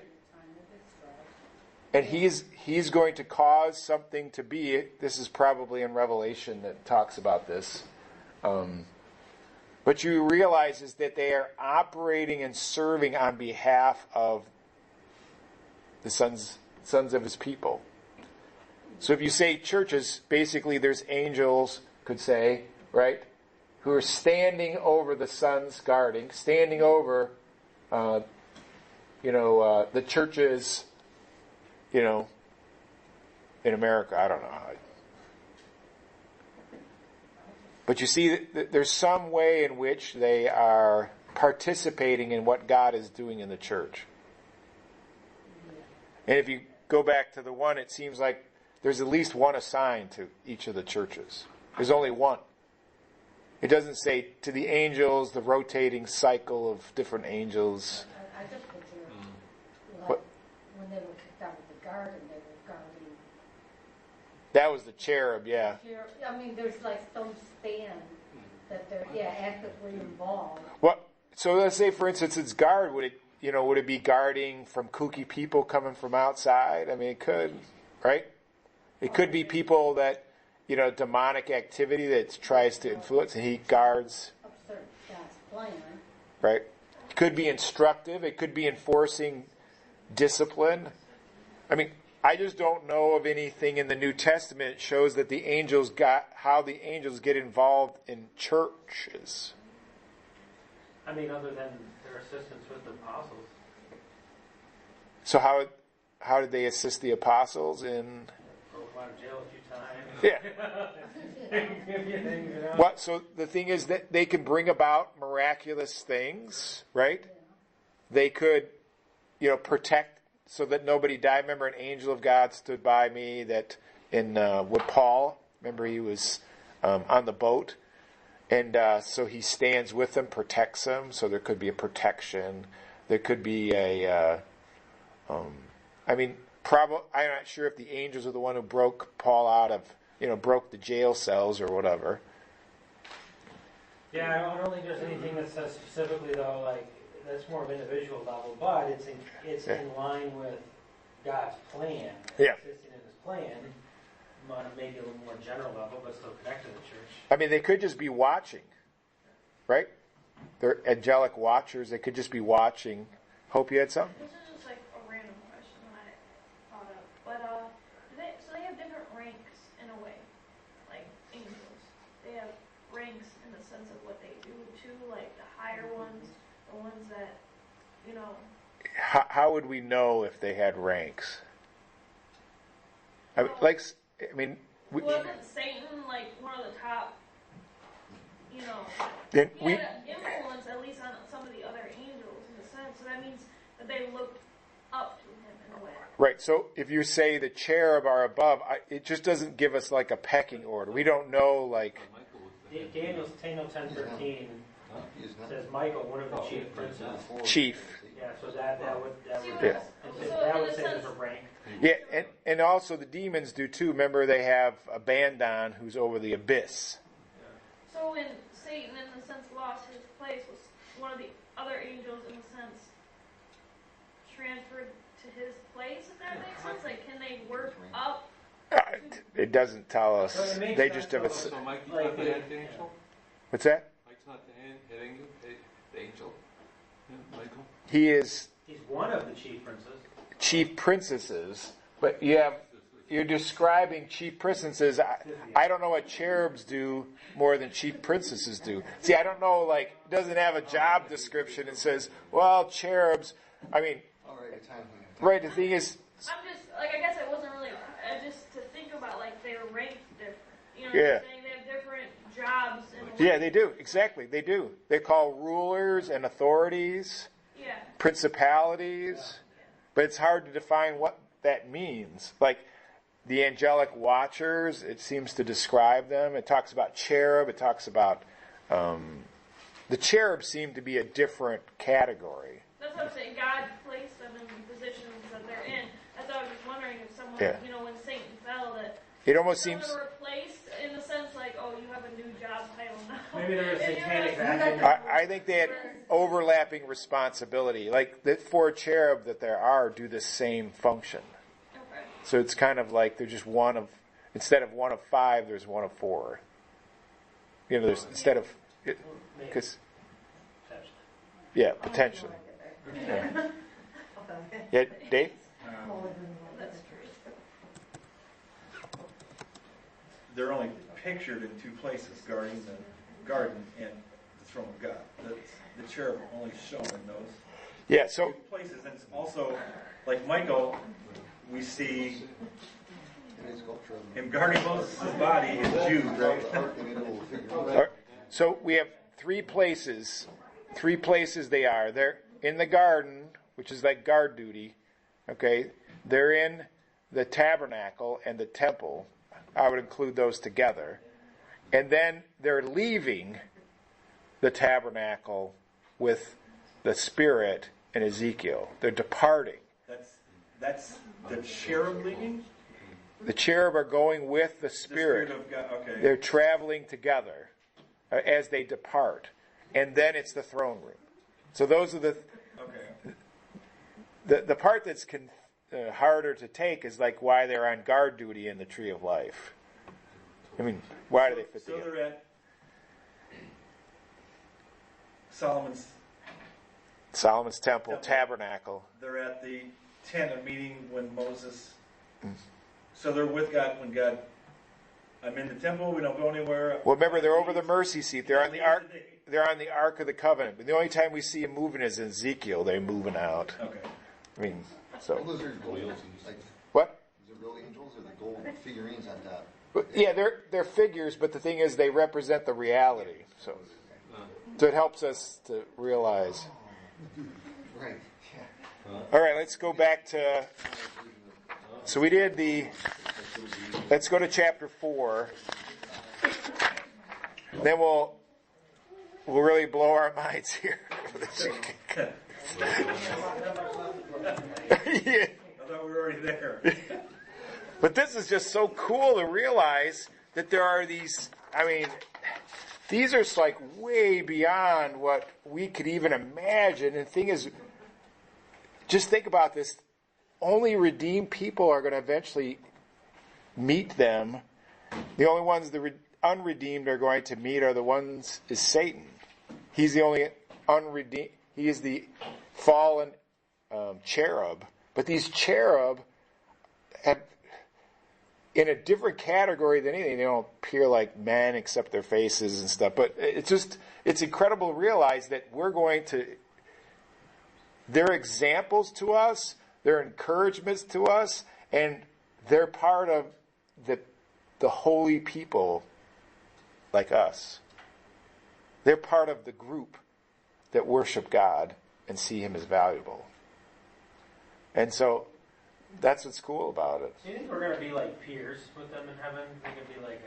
And he's going to cause something to be. This is probably in Revelation that talks about this. But you realize is that they are operating and serving on behalf of the sons of his people. So if you say churches, basically there's angels, could say, right, who are standing over the sons guarding, standing over, the churches, in America. I don't know how. But you see, there's some way in which they are participating in what God is doing in the church. And if you go back to the one, it seems like there's at least one assigned to each of the churches. There's only one. It doesn't say to the angels, the rotating cycle of different angels. I just picture, What? when they were kicked out of the garden, they were guarding. That was the cherub, yeah. I mean, there's like some stand that they're, actively involved. What? So let's say, for instance, it's guard. Would it be guarding from kooky people coming from outside? I mean, it could, right? It could be people that, demonic activity that tries to influence, and he guards. Absurd God's plan. Right? It could be instructive. It could be enforcing discipline. I mean, I just don't know of anything in the New Testament that shows that how the angels get involved in churches. I mean, other than their assistance with the apostles. So how did they assist the apostles in? Broke them out of jail a few times. Yeah. Yeah. What? So the thing is that they can bring about miraculous things, right? They could, protect so that nobody died. Remember, an angel of God stood by me. That with Paul, remember he was on the boat, and so he stands with them, protects them. So there could be a protection. There could be I'm not sure if the angels are the one who broke Paul out of, broke the jail cells or whatever. Yeah, I don't think there's anything that says specifically, though, like, that's more of an individual level, but it's in line with God's plan. Yeah. Existing in his plan, on maybe a little more general level, but still connected to the church. I mean, they could just be watching, right? They're angelic watchers. They could just be watching. Hope you had something? This is just like a random question that I thought of, but so they have different ranks in a way, like angels. They have ranks in the sense of what they do too, like the higher ones, the ones that, How would we know if they had ranks? wasn't Satan like one of the top? Then He had an influence at least on some of the other angels in a sense. So that means that they looked up to him in a way. Right, so if you say the cherub are above, it just doesn't give us like a pecking order. We don't know like... Daniel 10:13 says Michael, one of the chief princes. Chief. Yeah, so that would Yeah. that would say there's a rank. Yeah, and also the demons do too. Remember, they have a bandon who's over the abyss. So when Satan, in a sense, lost his place, was one of the other angels, in a sense, transferred to his place, if that makes sense? Like, can they work up? It doesn't tell us. So it makes They sense, just have a... So Mike's not the head angel? What's that? Mike's not the head angel? The angel? Yeah, Michael? He's one of the chief princes. chief princesses, but you're describing chief princesses. I don't know what cherubs do more than chief princesses do. See, I don't know, like, it doesn't have a job description. It says, well, cherubs, I mean, right, the thing is... I'm just, like, I guess it wasn't really, just to think about, like, they're ranked different. You know what Yeah. I'm saying? They have different jobs. Yeah, they do. Exactly, they do. They're called rulers and authorities, Yeah. principalities, but it's hard to define what that means. Like, the angelic watchers, it seems to describe them. It talks about cherub. It talks about... the cherubs seem to be a different category. That's what I'm saying. God placed them in the positions that they're in. That's why I was just wondering if someone, Yeah. when Satan fell, that It almost someone seems... replaced, in the sense Maybe they're a satanic You got vacuum. I think they had overlapping responsibility. Like the 4 cherub that there are do the same function. Okay. So it's kind of like they're just one of, instead of one of 5, there's one of 4. You know, there's instead of, because, yeah, potentially. Yeah, yeah Dave? That's true. They're only pictured in 2 places, guarding the garden and the throne of God. The cherub are only shown in those Yeah, 2 so, places. And it's also, like Michael, we see In his sculpture of him guarding Moses' body in Jude, right? the ark, and it will figure out. all right, so we have 3 places. 3 places they are. They're in the garden, which is like guard duty. Okay, they're in the tabernacle and the temple. I would include those together. And then they're leaving the tabernacle with the Spirit and Ezekiel. They're departing. That's the cherub leaving? The cherub are going with the The Spirit. Spirit of God, okay. They're traveling together as they depart. And then it's the throne room. So those are the part that's harder to take is like why they're on guard duty in the tree of life. I mean, why do they fit So together? they're at Solomon's temple, tabernacle. They're at the tent of meeting when Moses. So they're with God when God. I'm in the temple. We don't go anywhere. Well, remember they're over the mercy seat. They're on the ark. They're on the Ark of the Covenant. But the only time we see them moving is in Ezekiel. They're moving out. Okay. I mean, Well, so those are gold. Like, what? is it real angels or the gold figurines on top? But, yeah, they're figures. But the thing is, they represent the reality. So it helps us to realize. Right. Yeah. All right, let's go back to. So we did the. Let's go to chapter 4. Then we'll really blow our minds here. I Yeah. thought we were already there. But this is just so cool to realize that there are these. I mean, these are like way beyond what we could even imagine. And the thing is, just think about this. Only redeemed people are going to eventually meet them. The only ones the unredeemed are going to meet are the ones is Satan. He's the only unredeemed. He is the fallen cherub. But these cherub have, in a different category than anything, they don't appear like men except their faces and stuff. But it's incredible to realize that they're examples to us, they're encouragements to us, and they're part of the holy people like us. They're part of the group that worship God and see Him as valuable. And so that's what's cool about it. Do you think we're going to be like peers with them in heaven? We could be like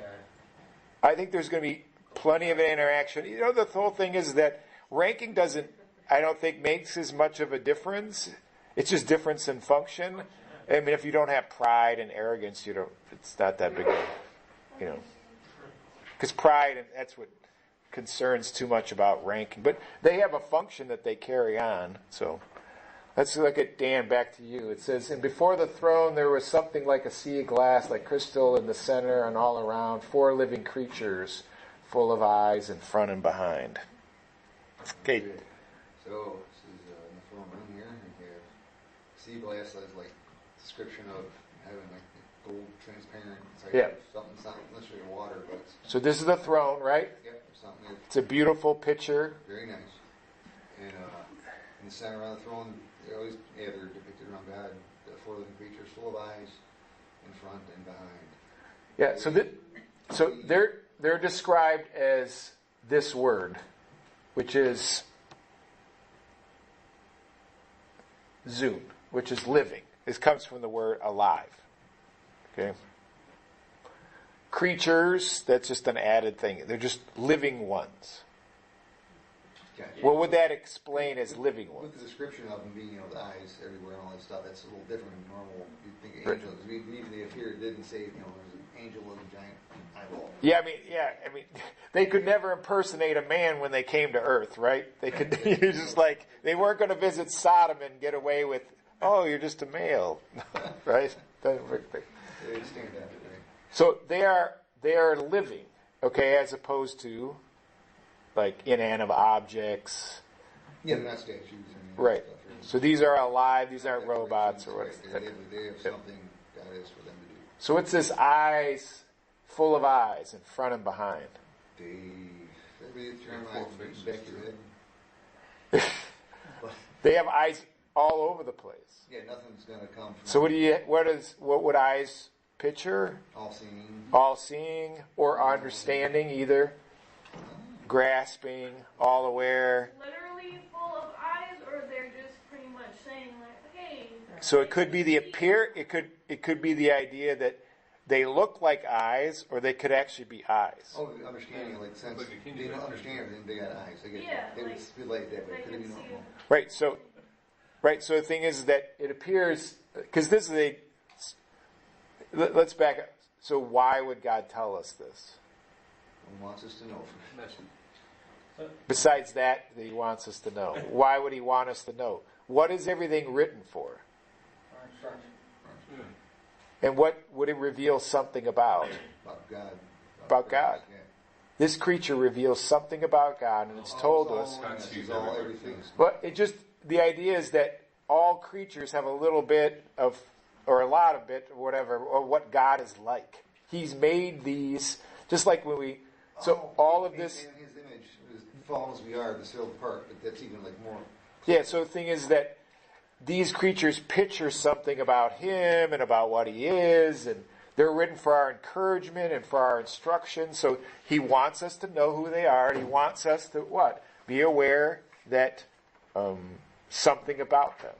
I think there's going to be plenty of interaction. You know, the whole thing is that ranking doesn't, I don't think, makes as much of a difference. It's just difference in function. I mean, if you don't have pride and arrogance, it's not that big of, because pride, and that's what concerns too much about ranking. But they have a function that they carry on. So let's look at Dan, back to you. It says, and before the throne there was something like a sea of glass, like crystal in the center and all around, 4 living creatures full of eyes in front and behind. Okay. So this is in the throne room here. We have sea glass as like description of having like the gold transparent. It's like something, not necessarily water, but it's, So this is the throne, right? yep, something that's It's a beautiful picture. very nice. And in the center around the throne, they're depicted around God, the 4 living creatures full of eyes in front and behind. Yeah, so they're described as this word, which is zoon, which is living. This comes from the word alive. Okay? Creatures, that's just an added thing. They're just living ones. Gotcha. What would that explain as living With ones? the description of them being, the eyes everywhere and all that stuff, that's a little different than normal. You'd think Right. angels. Even if here it didn't say, there's an angel with a giant eyeball. Yeah, I mean, they could never impersonate a man when they came to Earth, right? They could, you're just like, they weren't going to visit Sodom and get away with, oh, you're just a male, right? Doesn't work. They stand out, right? So they are living, okay, as opposed to like inanimate objects. Yeah, they're not statues. And Right. Stuff, right? So these are alive, these aren't robots or Right. whatever. They have something God has for them to do. So what's this eyes, full of eyes in front and behind? Maybe it's your Four mind faces, back to your too. head. But, They have eyes all over the place. yeah, nothing's going to come from So what would eyes picture? all seeing. All seeing or understanding, either grasping, all aware. Literally full of eyes, or they're just pretty much saying like, hey. So it could be it could be the idea that they look like eyes, or they could actually be eyes. Oh, understanding, like sense. Like a kidney They don't bear. understand everything. They got eyes. They get. Yeah, They would like, feel like that, but they it could be can see normal. Right. So the thing is that it appears, because this is let's back up. So why would God tell us this? He wants us to know. Besides that he wants us to know. Why would he want us to know? What is everything written for? Our instruction. And what would it reveal something about? About God. About God. Yeah. This creature reveals something about God, and it's told us. God sees all everything. But the idea is that all creatures have a little bit of, or a lot of it, or whatever, or what God is like. He's made these, just like when we, so all of this. In his image, as fallen as we are, the still apart, but that's even like more. Yeah, so the thing is that these creatures picture something about him and about what he is, and they're written for our encouragement and for our instruction. So he wants us to know who they are, and he wants us to what? Be aware that something about them.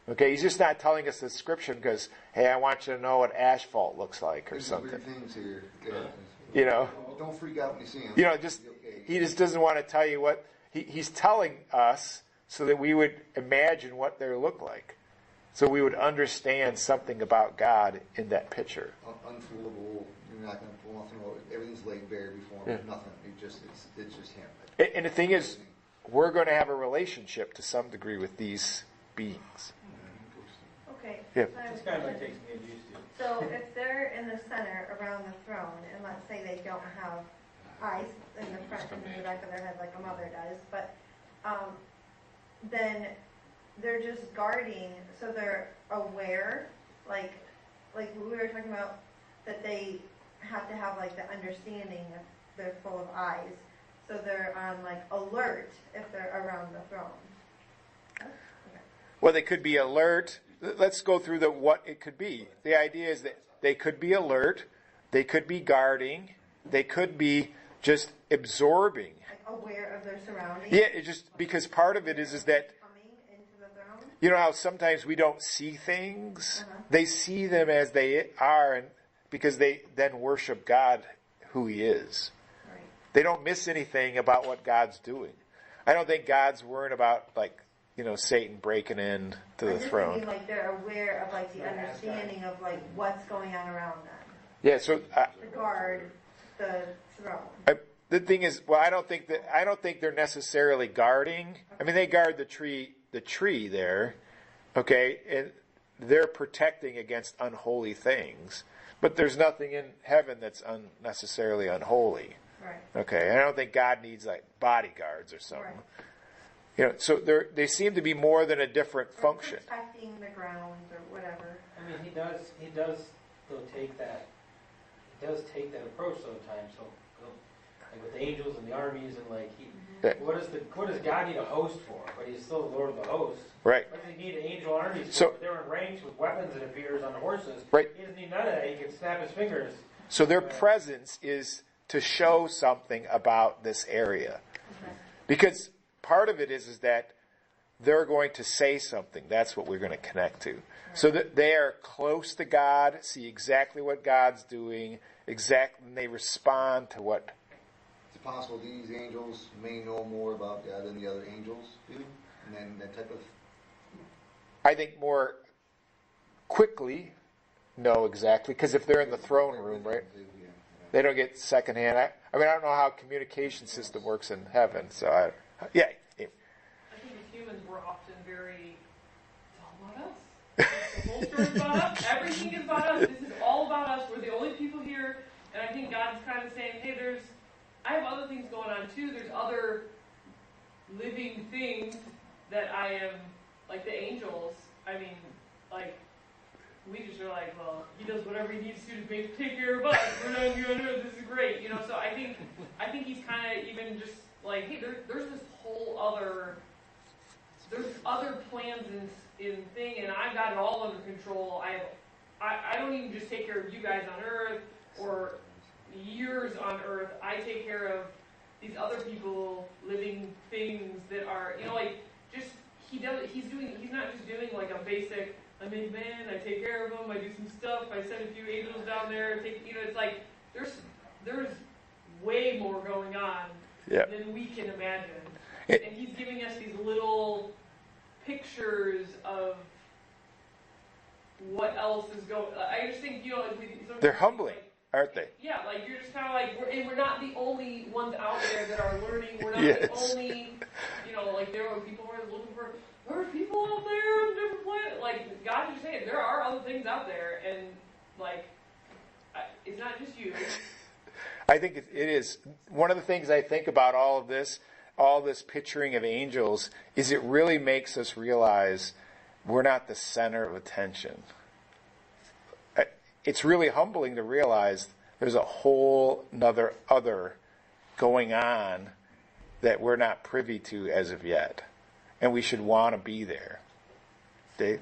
Okay, he's just not telling us the description because, hey, I want you to know what asphalt looks like or There's some something. weird things here. Yeah. You know? Don't freak out when you see them. You know, he just doesn't want to tell you what he's telling us so that we would imagine what they look like. So we would understand something about God in that picture. Unfoolable. You're not going to pull nothing out. Everything's laid bare before him. Nothing. It's just him. And the thing is, we're going to have a relationship to some degree with these beings. Okay. Yeah. so I have This a kind of like question. takes me used to. So if they're in the center around the throne, and let's say they don't have eyes in the front and in the back of their head like a mother does, but then they're just guarding, so they're aware, like we were talking about, that they have to have like the understanding that they're full of eyes, so they're on like alert if they're around the throne. Okay. Well, they could be alert. Let's go through what it could be. The idea is that they could be alert, they could be guarding, they could be just absorbing. Like aware of their surroundings. Yeah, it just because part of it is that Coming into the throne. you know how sometimes we don't see things. Uh-huh. They see them as they are, and because they then worship God, who He is. Right. They don't miss anything about what God's doing. I don't think God's worrying about Satan breaking in to the I'm just throne. thinking like they're aware of like the understanding of like what's going on around them. Yeah, so The guard, the throne. the thing is, well, I don't think they're necessarily guarding. I mean, they guard the tree there, okay, and they're protecting against unholy things. But there's nothing in heaven that's unnecessarily unholy. Right. Okay, I don't think God needs like bodyguards or something. Right. You know, so they seem to be more than a different Or function. protecting the grounds or whatever. I mean, he does though take that approach sometimes. So like with the angels and the armies and like Yeah. what does God need a host for? But he's still the Lord of the hosts. Right. What does he need angel armies for? So- If they're in ranks with weapons, it appears, on horses. Right. He doesn't need none of that. He can snap his fingers. So their presence is to show something about this area. Okay. Because part of it is that they're going to say something. That's what we're going to connect to. So that they are close to God, see exactly what God's doing, and they respond to what possible these angels may know more about God than the other angels do, and then that type of. I think more quickly know exactly, because if they're in the throne room, right, they don't get secondhand. I mean, I don't know how communication system works in heaven, so yeah. I think as humans, we're often very, it's all about us. The whole story's about us. Everything is about us. This is all about us. We're the only people here. And I think God's kind of saying, hey, I have other things going on too. There's other living things that I am, like the angels. I mean, like, we just are like, well, he does whatever he needs to take care of us. We're not going to, this is great. You know, so I think he's kind of even just like, hey, there's this whole other, there's other plans in thing, and I've got it all under control. I don't even just take care of you guys on earth or years on earth. I take care of these other people, living things that are, you know, like, just, he's not just doing like a basic, I made man, I take care of them, I do some stuff, I send a few angels down there, it's like, there's way more going on than we can imagine. And he's giving us these little pictures of what else is going on. I just think, you know, They're humbling, aren't they? Yeah, like, you're just kind of like, we're not the only ones out there that are learning, we're not the only, you know, like, there are people who are looking for, there are people out there on different planets. Like, God's just saying, there are other things out there, and, like, it's not just you. I think it is. One of the things I think about all this picturing of angels, is it really makes us realize we're not the center of attention. It's really humbling to realize there's a whole other going on that we're not privy to as of yet. And we should want to be there. Dave?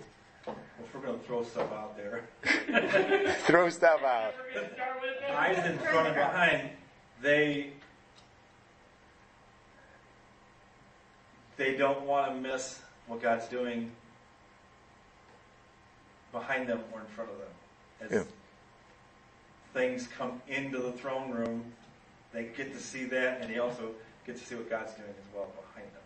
If we're going to throw stuff out there. Throw stuff out. Eyes in front and behind, they don't want to miss what God's doing behind them or in front of them. As things come into the throne room, they get to see that, and they also get to see what God's doing as well behind them.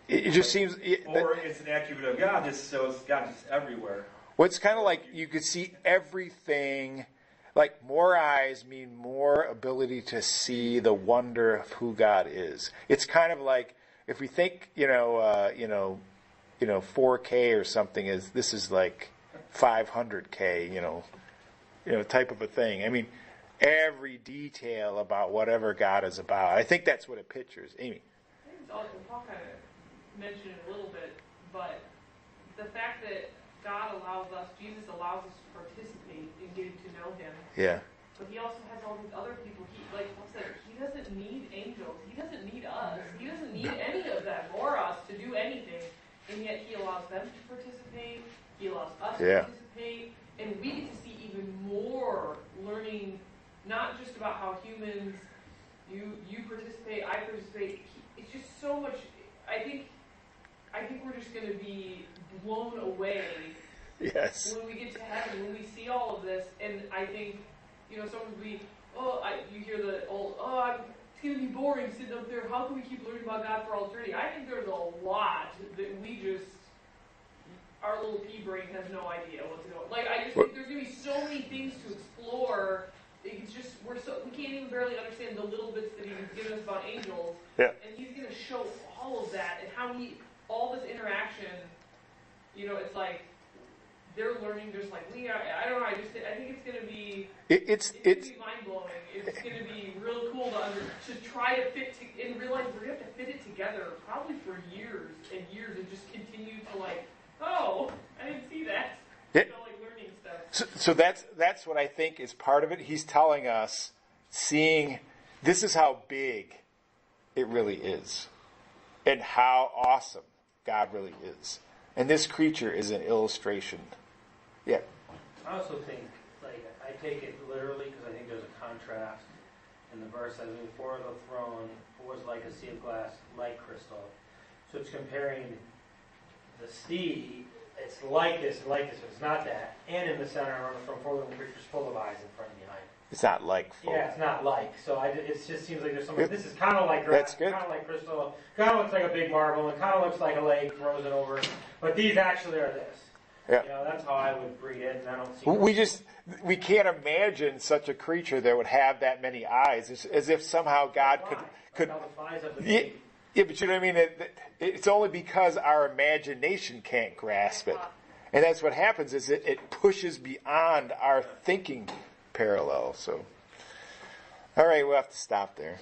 It just seems... Or it's an attribute of God, just shows God is everywhere. Well, it's kind of like you could see everything. Like, more eyes mean more ability to see the wonder of who God is. It's kind of like, if we think, 4K or something this is like 500K, type of a thing. I mean, every detail about whatever God is about. I think that's what it pictures. Amy? Paul kind of mentioned it a little bit, but the fact that Jesus allows us to participate in getting to know him. Yeah. But he also has all these other people. Like Paul said, he doesn't need angels. He doesn't need us. He doesn't need any of them or us to do anything. And yet he allows them to participate. He allows us to participate. And we get to see even more learning, not just about how humans, you participate, I participate. It's just so much. I think we're just going to be blown away. Yes. When we get to heaven, when we see all of this, and I think, someone would be, you hear the old, it's going to be boring sitting up there. How can we keep learning about God for all eternity? I think there's a lot that our little pea brain has no idea what's going on. Like, I just think there's going to be so many things to explore. It's just, we can't even barely understand the little bits that he's given us about angels. Yeah. And he's going to show all of that and how all this interaction, it's like, they're learning just like we are. I don't know. I think it's going to be. It's going to be mind blowing. It's going to be real cool to try to fit and realize we're going to have to fit it together probably for years and years and just continue to I didn't see that. Learning stuff. So that's what I think is part of it. He's telling us, seeing this is how big it really is, and how awesome God really is. And this creature is an illustration. Yeah. I also think, I take it literally because I think there's a contrast in the verse. I mean, for the throne was like a sea of glass, like crystal. So it's comparing the sea. It's like this, but it's not that. And in the center, on the front, 4 living creatures full of eyes in front and behind. It's not like full. Yeah, it's not like. So it just seems like there's something. This is kind of like That's grass, good. kind of like crystal. Kind of looks like a big marble. It kind of looks like a lake frozen over. But these actually are this. Yeah. You know, that's how I would breed it, and I don't see. We can't imagine such a creature that would have that many eyes, as if somehow God could. Like how the flies have the Yeah, big. yeah, but you know what I mean. It's only because our imagination can't grasp it, and that's what happens. Is it pushes beyond our thinking parallel. So, all right, we'll have to stop there.